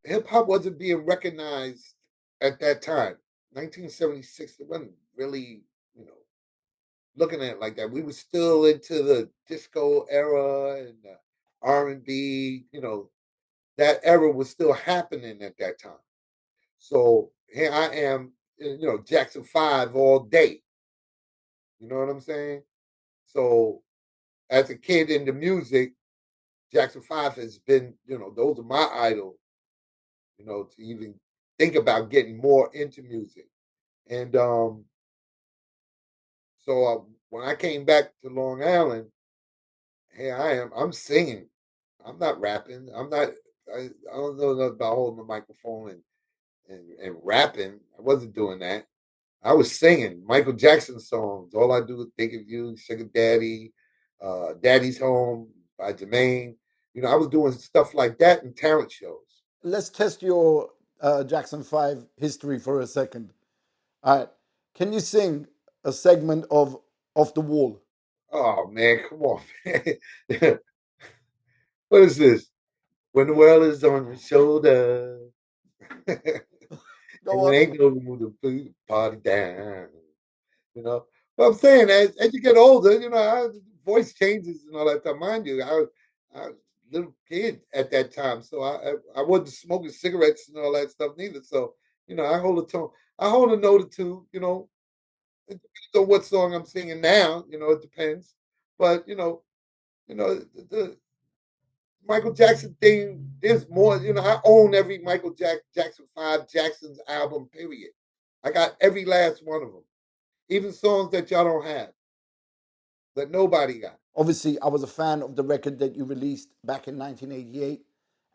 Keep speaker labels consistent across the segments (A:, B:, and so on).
A: hip hop wasn't being recognized at that time. 1976, it wasn't really, you know, looking at it like that. We were still into the disco era and R&B. That era was still happening at that time. So here I am, Jackson 5 all day. You know what I'm saying? So as a kid into music, Jackson 5 has been, those are my idol, to even think about getting more into music. And so when I came back to Long Island, here I am, I'm singing. I'm not rapping. I don't know nothing about holding the microphone and rapping. I wasn't doing that. I was singing Michael Jackson songs. All I do is think of you, Sugar Daddy, Daddy's Home by Jermaine. I was doing stuff like that in talent shows.
B: Let's test your Jackson 5 history for a second. All right. Can you sing a segment of Off the Wall?
A: Oh man, come on, man. What is this? When the world is on your shoulder, and
B: Go
A: it
B: on.
A: ain't no room to put the party down. You know. But I'm saying, as you get older, voice changes and all that stuff. Mind you, I was a little kid at that time, so I wasn't smoking cigarettes and all that stuff neither. So I hold a tone, I hold a note or two. It depends on what song I'm singing now. It depends. But the Michael Jackson thing. There's more. I own every Jackson 5 Jackson's album. Period. I got every last one of them, even songs that y'all don't have, that nobody got.
B: Obviously, I was a fan of the record that you released back in 1988,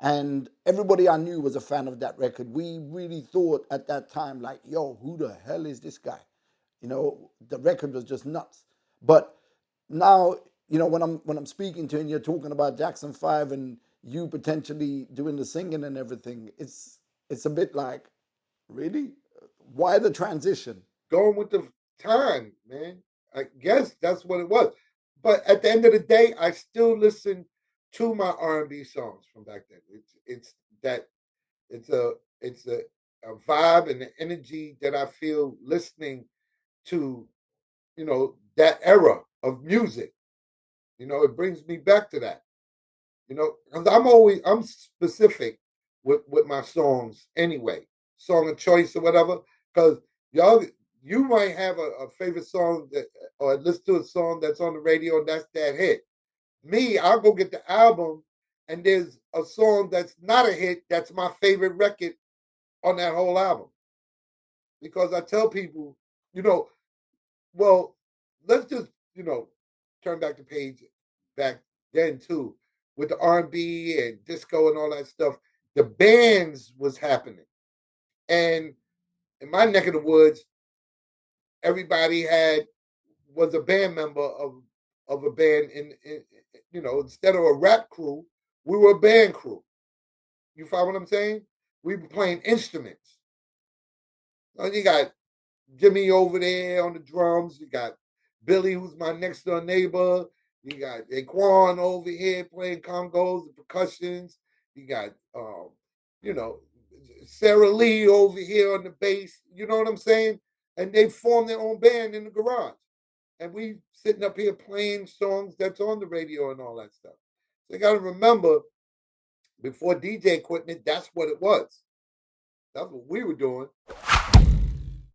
B: and everybody I knew was a fan of that record. We really thought at that time, like, yo, who the hell is this guy? The record was just nuts. But now, when I'm speaking to you and you're talking about Jackson 5 and you potentially doing the singing and everything, it's a bit like, really? Why the transition?
A: Going with the time, man. I guess that's what it was. But at the end of the day, I still listen to my R&B songs from back then. It's that it's a vibe and the energy that I feel listening to, that era of music. It brings me back to that. 'Cause I'm specific with my songs anyway, song of choice or whatever. Because y'all, you might have a favorite song that, or listen to a song that's on the radio and that's that hit. Me, I'll go get the album, and there's a song that's not a hit that's my favorite record on that whole album. Because I tell people, you know, well, let's just turn back the page back then too with the R&B and disco and all that stuff. The bands was happening, and in my neck of the woods, everybody was a band member of a band. Instead of a rap crew, we were a band crew. You follow what I'm saying? We were playing instruments. You got Jimmy over there on the drums. You got Billy, who's my next door neighbor. You got Daquan over here playing congos and percussions. You got, you know, Sarah Lee over here on the bass. You know what I'm saying? And they formed their own band in the garage. And we sitting up here playing songs that's on the radio and all that stuff. So you got to remember, before DJ equipment, that's what it was. That's what we were doing.